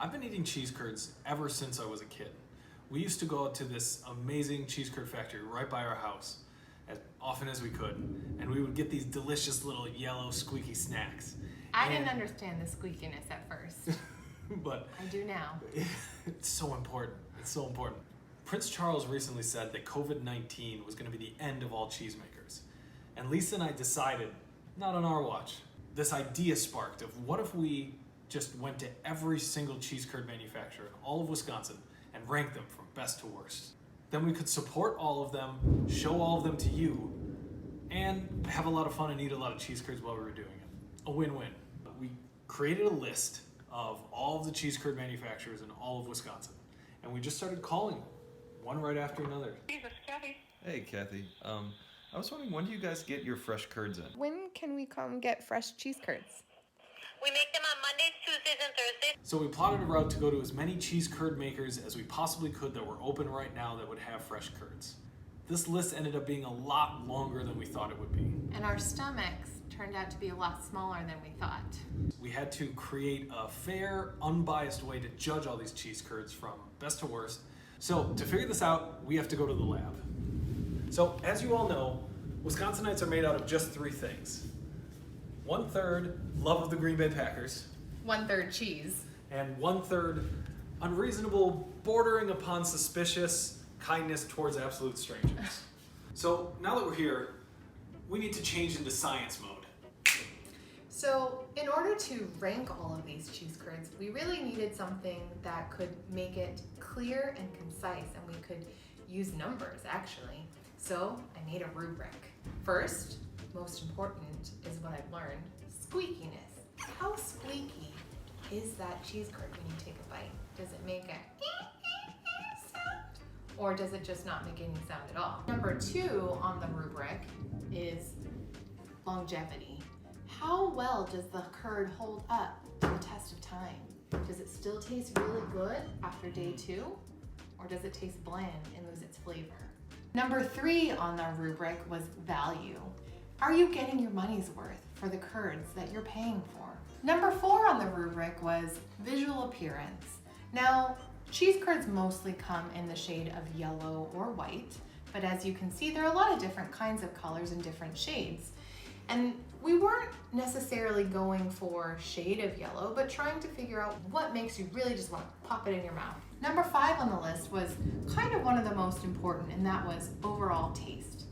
I've been eating cheese curds ever since I was a kid. We used to go out to this amazing cheese curd factory right by our house as often as we could, and we would get these delicious little yellow squeaky snacks. I didn't understand the squeakiness at first. But I do now. it's so important. It's so important. Prince Charles recently said that COVID-19 was going to be the end of all cheesemakers. And Lisa and I decided, not on our watch, this idea sparked of what if we just went to every single cheese curd manufacturer in all of Wisconsin and ranked them from best to worst. Then we could support all of them, show all of them to you, and have a lot of fun and eat a lot of cheese curds while we were doing it. A win-win. We created a list of all of the cheese curd manufacturers in all of Wisconsin, and we just started calling them, one right after another. Jesus, Kathy. Hey, Kathy. I was wondering, when do you guys get your fresh curds in? When can we come get fresh cheese curds? We make them on Mondays, Tuesdays, and Thursdays. So we plotted a route to go to as many cheese curd makers as we possibly could that were open right now that would have fresh curds. This list ended up being a lot longer than we thought it would be. And our stomachs turned out to be a lot smaller than we thought. We had to create a fair, unbiased way to judge all these cheese curds from best to worst. So to figure this out, we have to go to the lab. So as you all know, Wisconsinites are made out of just three things. 1/3 love of the Green Bay Packers, 1/3 cheese. and 1/3 unreasonable, bordering upon suspicious kindness towards absolute strangers. So now that we're here, we need to change into science mode. So in order to rank all of these cheese curds, we really needed something that could make it clear and concise, and we could use numbers actually. So I made a rubric. First, most important is what I've learned, squeakiness. How squeaky is that cheese curd when you take a bite? Does it make a sound? Or does it just not make any sound at all? Number 2 on the rubric is longevity. How well does the curd hold up to the test of time? Does it still taste really good after day 2? Or does it taste bland and lose its flavor? Number 3 on the rubric was value. Are you getting your money's worth for the curds that you're paying for? Number 4 on the rubric was visual appearance. Now, cheese curds mostly come in the shade of yellow or white, but as you can see, there are a lot of different kinds of colors and different shades. And we weren't necessarily going for shade of yellow, but trying to figure out what makes you really just want to pop it in your mouth. Number 5 on the list was kind of one of the most important, and that was overall taste.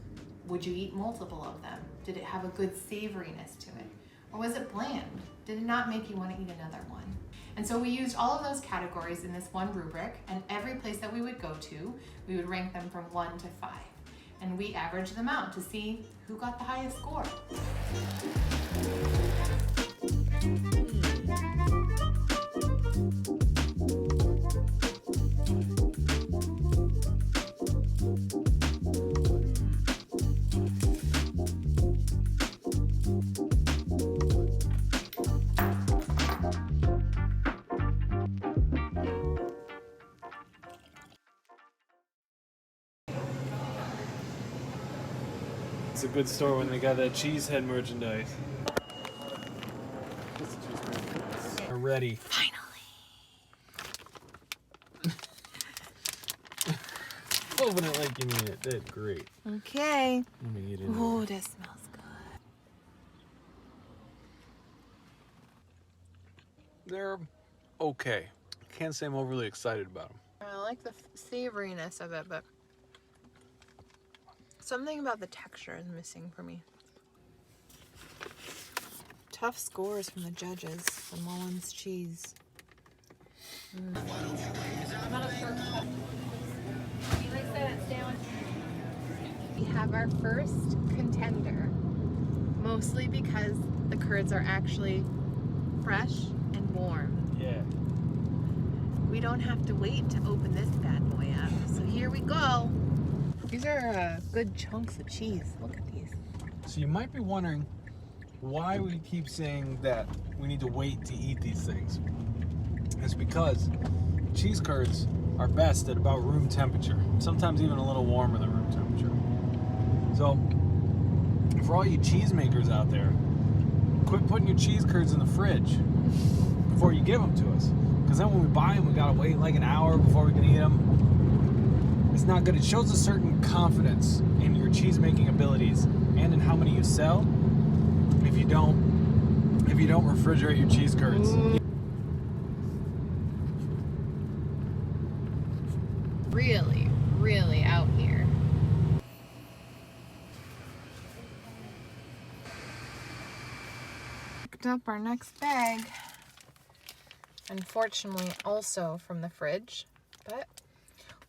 Would you eat multiple of them? Did it have a good savoriness to it? Or was it bland? Did it not make you want to eat another one? And so we used all of those categories in this one rubric, and every place that we would go to, we would rank them from 1 to 5. And we averaged them out to see who got the highest score. It's a good store when they got that cheese head merchandise. Are ready. Finally. Open it like you mean it. That's great. Okay. Let me eat it. Oh, that smells good. They're okay. Can't say I'm overly excited about them. I like the savoriness of it, but something about the texture is missing for me. Tough scores from the judges for Mullen's cheese. We have our first contender, mostly because the curds are actually fresh and warm. Yeah. We don't have to wait to open this bad boy up. So here we go. These are good chunks of cheese. Look at these. So you might be wondering why we keep saying that we need to wait to eat these things. It's because cheese curds are best at about room temperature, sometimes even a little warmer than room temperature. So for all you cheesemakers out there, quit putting your cheese curds in the fridge before you give them to us. Because then when we buy them, we gotta wait like an hour before we can eat them. It's not good. It shows a certain confidence in your cheese making abilities and in how many you sell if you don't refrigerate your cheese curds. Really, really out here. Picked up our next bag. Unfortunately, also from the fridge, but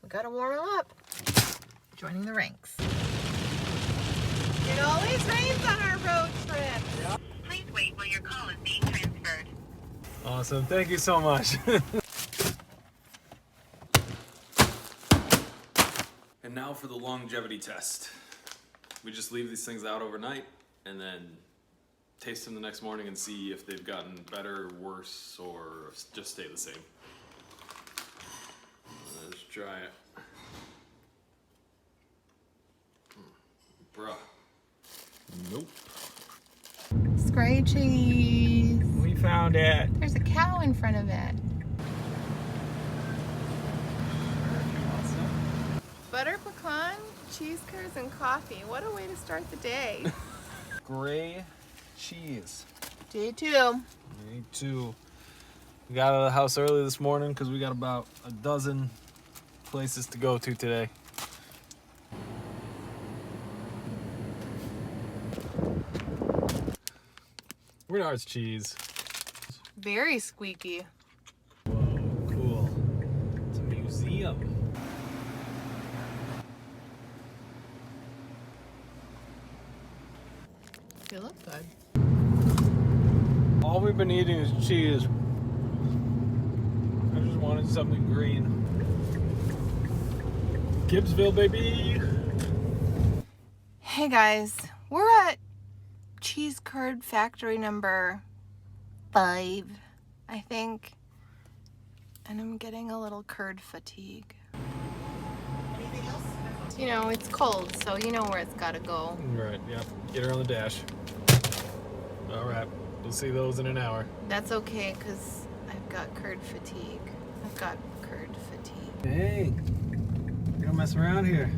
we gotta warm them up. Joining the ranks. It always rains on our road trips. Please wait while your call is being transferred. Awesome. Thank you so much. And now for the longevity test. We just leave these things out overnight and then taste them the next morning and see if they've gotten better, worse, or just stay the same. Let's try it. Bruh. Nope. Scray cheese. We found it. There's a cow in front of it. Butter pecan, cheese curds, and coffee. What a way to start the day. Gray cheese. Day 2. Me too. We got out of the house early this morning because we got about a dozen places to go to today. Renard's cheese. Very squeaky. Whoa, cool. It's a museum. They look good. All we've been eating is cheese. I just wanted something green. Gibbsville, baby. Hey guys, we're at cheese curd factory number 5, I think. And I'm getting a little curd fatigue. You know, it's cold, so you know where it's gotta go. Right, yep. Get her on the dash. All right, we'll see those in an hour. That's okay, because I've got curd fatigue. I've got curd fatigue. Hey, you don't mess around here.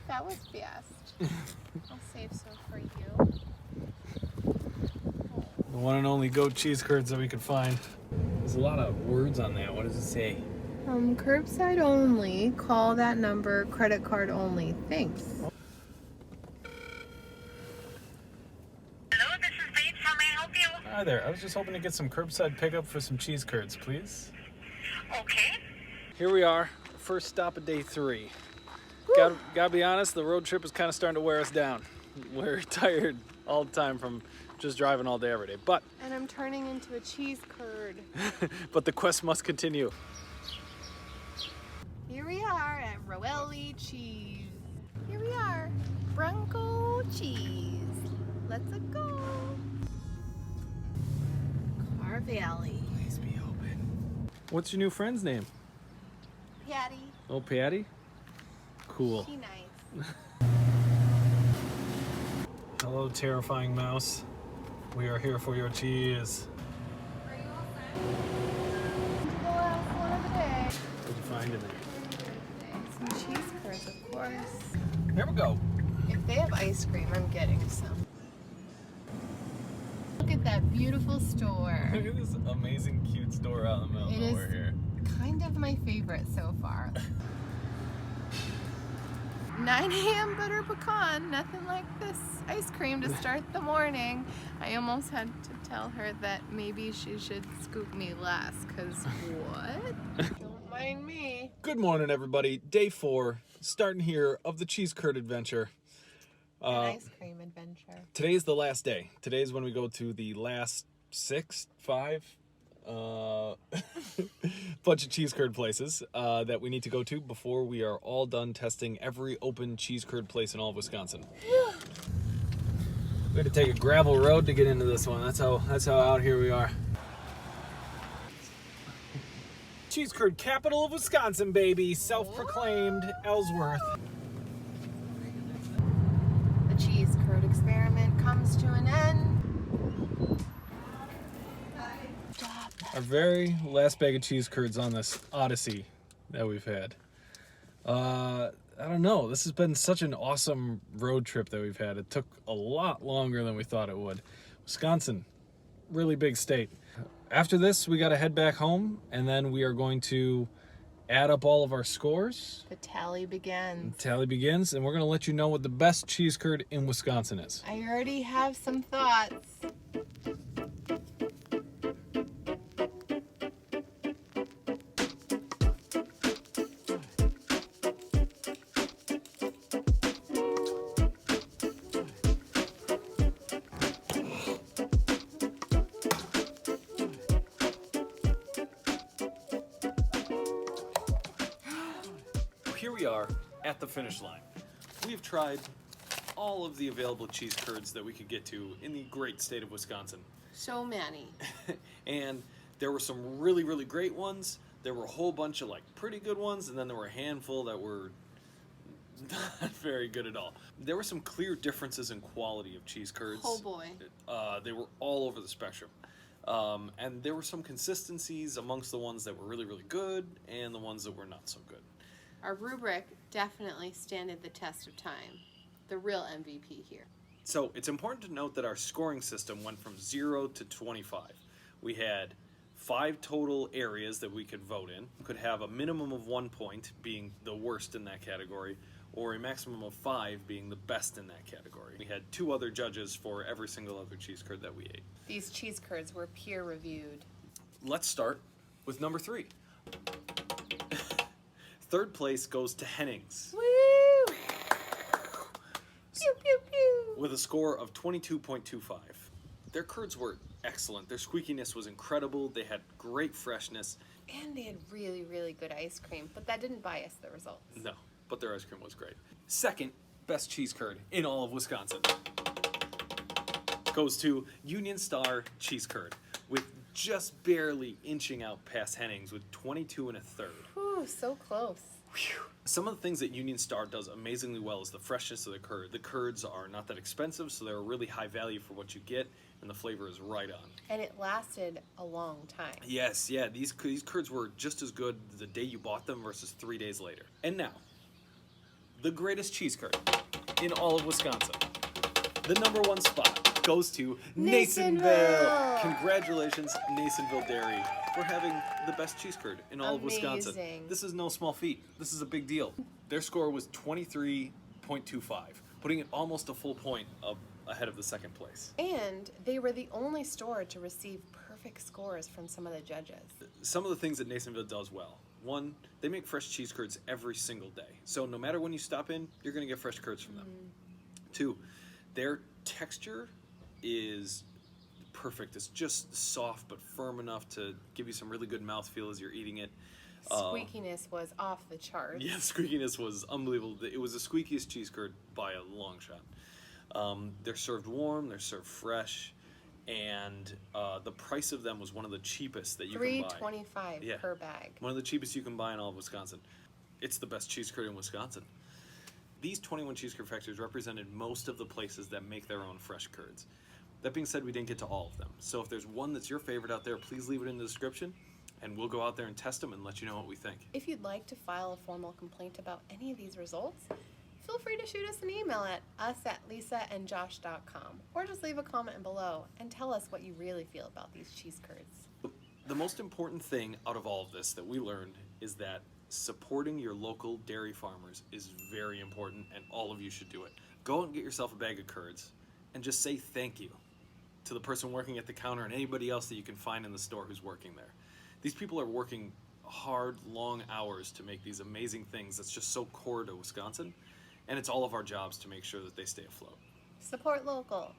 That was fast. I'll save some for you. The one and only goat cheese curds that we could find. There's a lot of words on that. What does it say? Curbside only. Call that number. Credit card only. Thanks. Hello, this is Bates. How may I help you? Hi there. I was just hoping to get some curbside pickup for some cheese curds, please. Okay. Here we are. First stop of day 3. Gotta be honest, the road trip is kind of starting to wear us down. We're tired all the time from just driving all day every day. But And I'm turning into a cheese curd. but the quest must continue. Here we are at Roelli Cheese. Here we are. Bronco cheese. Let's go. Car Valley. Please be open. What's your new friend's name? Patty. Oh, Patty? Cool. She nice. Hello, terrifying mouse. We are here for your cheese. Are you all set? The last one of the day. What'd you find in there? Some cheese curds, of course. Here we go. If they have ice cream, I'm getting some. Look at that beautiful store. Look at this amazing, cute store out in the middle of It is nowhere here. kind of my favorite so far. 9 a.m. butter pecan, nothing like this ice cream to start the morning. I almost had to tell her that maybe she should scoop me last, because what? Don't mind me. Good morning, everybody. Day 4, starting here of the cheese curd adventure. An ice cream adventure. Today is the last day. Today is when we go to the last 5 bunch of cheese curd places that we need to go to before we are all done testing every open cheese curd place in all of Wisconsin. We had to take a gravel road to get into this one. That's how out here we are. Cheese curd capital of Wisconsin, baby. Self-proclaimed Ellsworth. The cheese curd experiment comes Our very last bag of cheese curds on this odyssey that we've had. I don't know. This has been such an awesome road trip that we've had. It took a lot longer than we thought it would. Wisconsin, really big state. After this, we got to head back home, and then we are going to add up all of our scores. The tally begins. The tally begins, and we're going to let you know what the best cheese curd in Wisconsin is. I already have some thoughts. Here we are at the finish line. We've tried all of the available cheese curds that we could get to in the great state of Wisconsin. So many. And there were some really, really great ones. There were a whole bunch of like pretty good ones, and then there were a handful that were not very good at all. There were some clear differences in quality of cheese curds. Oh boy. They were all over the spectrum. And there were some consistencies amongst the ones that were really, really good and the ones that were not so good. Our rubric definitely standed the test of time. The real MVP here. So it's important to note that our scoring system went from 0 to 25. We had 5 total areas that we could vote in. We could have a minimum of 1 point being the worst in that category, or a maximum of 5 being the best in that category. We had 2 other judges for every single other cheese curd that we ate. These cheese curds were peer reviewed. Let's start with number 3. Third place goes to Henning's. Woo! Pew, pew, pew. With a score of 22.25. Their curds were excellent. Their squeakiness was incredible. They had great freshness. And they had really, really good ice cream, but that didn't bias the results. No, but their ice cream was great. Second best cheese curd in all of Wisconsin goes to Union Star Cheese Curd, with just barely inching out past Henning's with 22 1/3. Whew, so close. Some of the things that Union Star does amazingly well is the freshness of the curd. The curds are not that expensive, so they're a really high value for what you get, and the flavor is right on. And it lasted a long time. Yes, yeah, these curds were just as good the day you bought them versus 3 days later. And now, the greatest cheese curd in all of Wisconsin. The number 1 spot goes to Nasonville. Congratulations, Nasonville Dairy, for having the best cheese curd in all of Wisconsin. Amazing. This is no small feat. This is a big deal. Their score was 23.25, putting it almost a full point ahead of the second place. And they were the only store to receive perfect scores from some of the judges. Some of the things that Nasonville does well. 1, they make fresh cheese curds every single day. So no matter when you stop in, you're going to get fresh curds from them. 2, their texture is perfect. It's just soft but firm enough to give you some really good mouthfeel as you're eating it. Squeakiness was off the charts. Yeah, squeakiness was unbelievable. It was the squeakiest cheese curd by a long shot. They're served warm, they're served fresh, and the price of them was one of the cheapest that you can buy. $3.25 per bag. One of the cheapest you can buy in all of Wisconsin. It's the best cheese curd in Wisconsin. These 21 cheese curd factories represented most of the places that make their own fresh curds. That being said, we didn't get to all of them. So if there's one that's your favorite out there, please leave it in the description, and we'll go out there and test them and let you know what we think. If you'd like to file a formal complaint about any of these results, feel free to shoot us an email at us@lisaandjosh.com, or just leave a comment below and tell us what you really feel about these cheese curds. The most important thing out of all of this that we learned is that supporting your local dairy farmers is very important, and all of you should do it. Go out and get yourself a bag of curds and just say thank you to the person working at the counter and anybody else that you can find in the store who's working there. These people are working hard, long hours to make these amazing things that's just so core to Wisconsin, and it's all of our jobs to make sure that they stay afloat. Support local.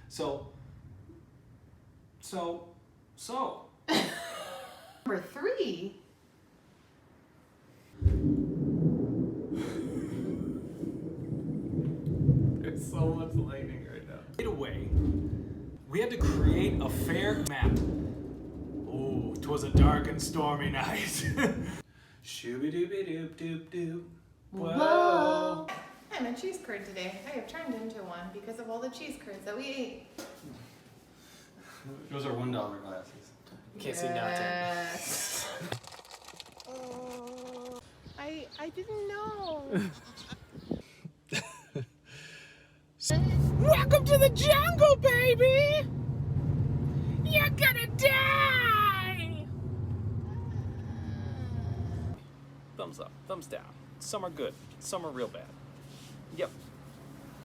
So. Number 3. There's so much lightning right now. Right away, we had to create a fair map. Oh, 'twas a dark and stormy night. Shooby-dooby-doop-doop-doop. Whoa! I'm a cheese curd today. I have turned into one because of all the cheese curds that we ate. Those are $1 glasses. Can't see nothing. Yes. I didn't know. Welcome to the jungle, baby! You're gonna die! Thumbs up, thumbs down. Some are good, some are real bad. Yep,